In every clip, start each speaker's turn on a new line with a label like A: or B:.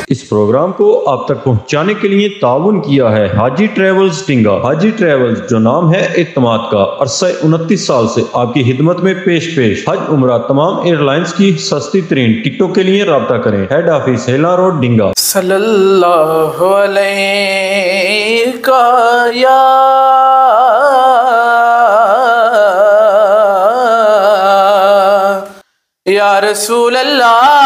A: इस प्रोग्राम को आप तक पहुंचाने के लिए ताउन किया है हाजी ट्रेवल्स टिंगा। हाजी ट्रेवल्स, जो नाम है एतमाद का, अरसा 29 साल से आपकी खिदमत में पेश हज उम्रा तमाम एयरलाइंस की सस्ती तरीन टिकटों के लिए राब्ता करें। हेड ऑफिस हेला रोड, डिंगा।
B: सल्लल्लाहु अलैहि या रसूल अल्लाह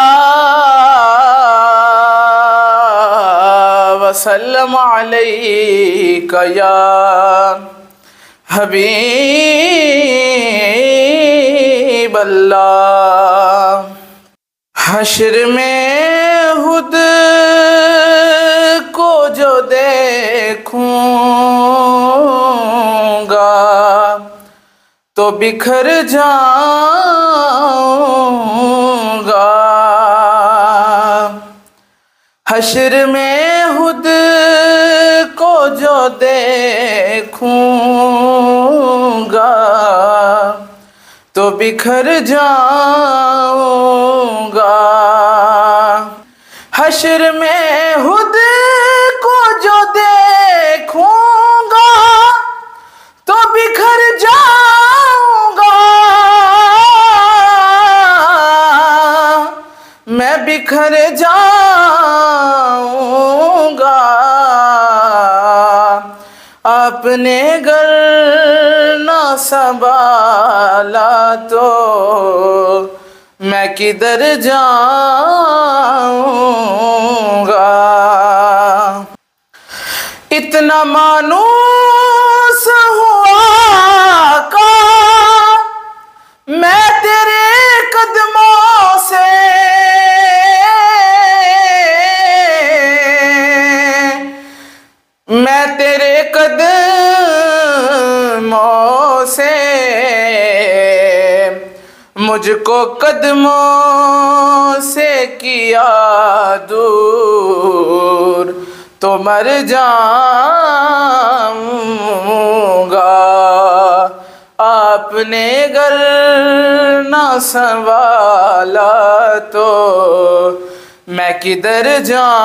B: वसल्लम अलैका या हबीब अल्लाह। हश्र में खुद को जो देखूंगा तो बिखर जाऊंगा। हश्र में खुद को जो देखूंगा तो बिखर जाऊंगा। हश्र में खुद को जो देखूंगा तो बिखर जाऊंगा। मैं बिखर जाऊंगा। अपने घर ना संभाला तो मैं किधर जाऊंगा। इतना मानूस हुआ का मैं तेरे कदमों से, मैं तेरे कदमों से मुझको कदमों से किया दूर तो मर जाऊंगा। आपने घर ना संभाला तो मैं किधर जाऊंगा।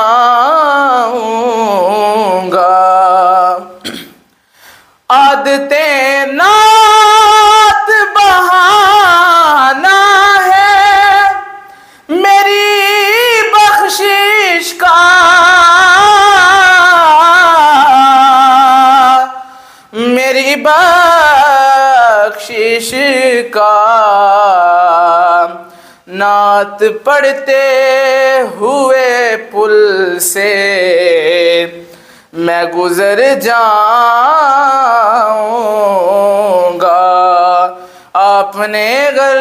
B: आदते नात बहाना है मेरी बख्शिश का, मेरी बख्शिश का। नात पढ़ते हुए पुल से मैं गुजर जाऊंगा। आपने घर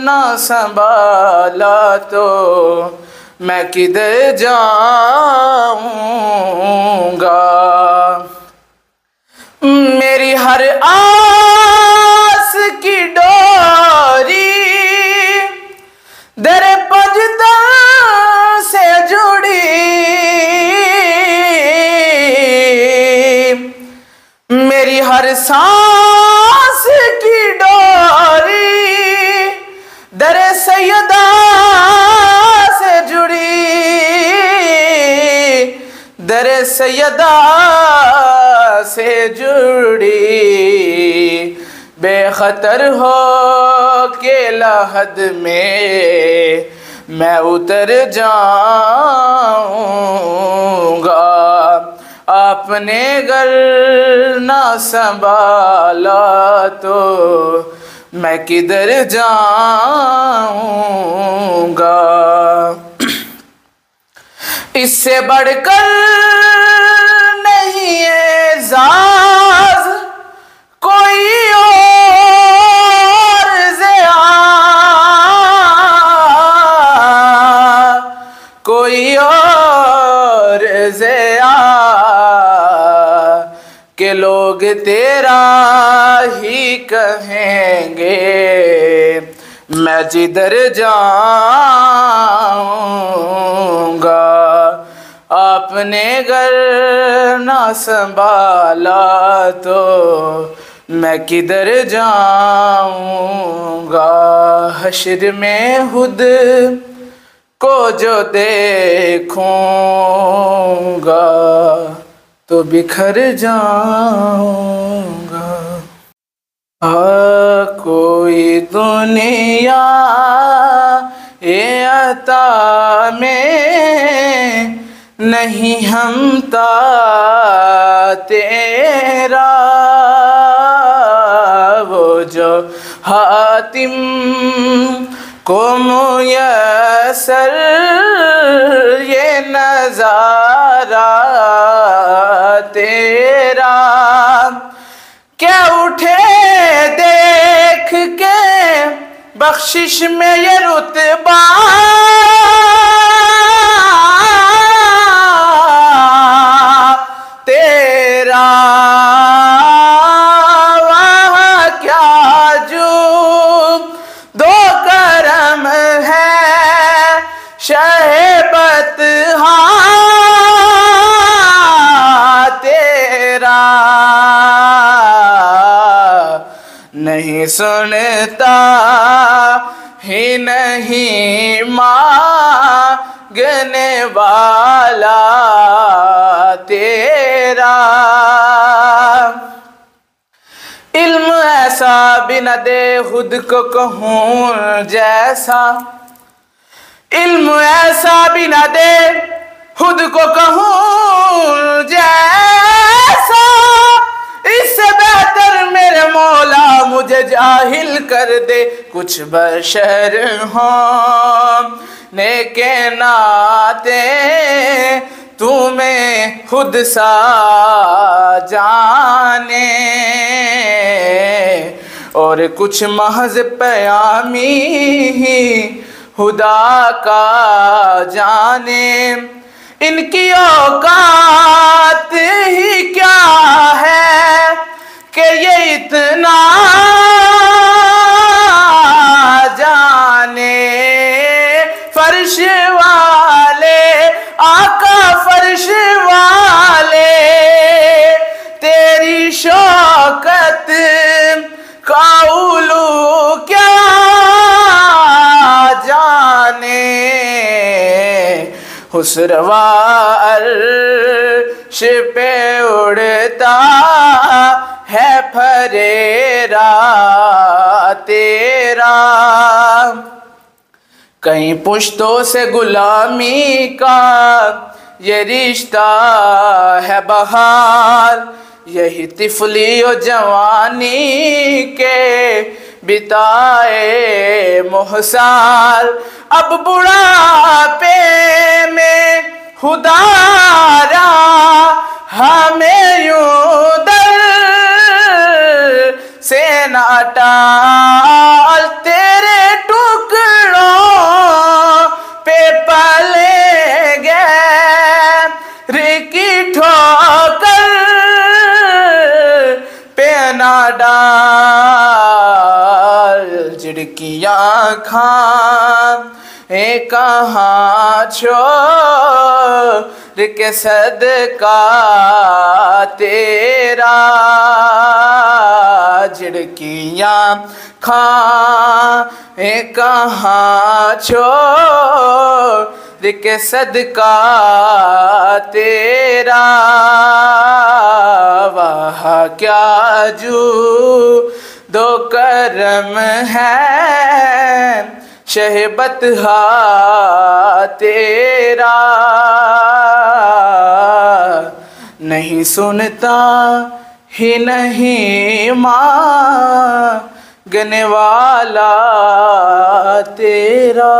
B: ना संभाला तो मैं किधर जाऊंगा। मेरी हर आस की डोरी तेरे पजदर से जुड़ी। मेरी हर सांस की डोरी दरे सैयदा से जुड़ी। दरे सैयदा से जुड़ी। बेखतर हो के लहद में मैं उतर जाऊंगा। आपने घर ना संभाला तो मैं किधर जाऊंगा। इससे बढ़कर नहीं एजाज कोई और ज़िया, कोई और ज़िया के लोग तेरा ही कहेंगे मैं जिधर जाऊंगा। आपने घर ना संभाला तो मैं किधर जाऊंगा। हश्र में खुद को जो देखूंगा तो बिखर जाऊंगा। कोई दुनिया ये अता में नहीं हमता तेरा, वो जो हातिम को मुयस्सर ये नज़ारा तेरा, क्या उठे देख के बख्शिश में ये रुतबा, तेरा वाह क्या जो दो करम है शहबत तेरा, नहीं सुनता ही नहीं मांगने वाला तेरा, इल्म ऐसा भी न दे खुद को कहूँ जैसा, इल्म ऐसा भी न दे खुद को कहूँ जैसा, इससे बेहतर मेरे मौला मुझे जाहिल कर दे। कुछ बशर होने के नाते तुम्हें खुद सा जाने, और कुछ महज प्यामी ही खुदा का जाने, इनकी औकात ही क्या है कि ये इतना जाने, फर्श वाले आका फर्श वाले तेरी शौकत का उलू क्या जाने, हुस्रवा अर्श पे उड़ता है फरेरा तेरा, कहीं पुश्तों से गुलामी का ये रिश्ता है बहार, यही तिफली और जवानी के बिताए मोहसार, अब बुढ़ापे में खुदारा हमें यूं दर से ना टाल, तेरे टुकड़ों पे पलेंगे रिकी ठोकर पे ना डाल, झिड़कियाँ खां कहाँ छोड़ के सदका तेरा, झिड़कियाँ खां कहाँ छोड़ के सदका तेरा, वाह क्या जू दो करम है शहबत तेरा, नहीं सुनता ही नहीं मांगने वाला तेरा।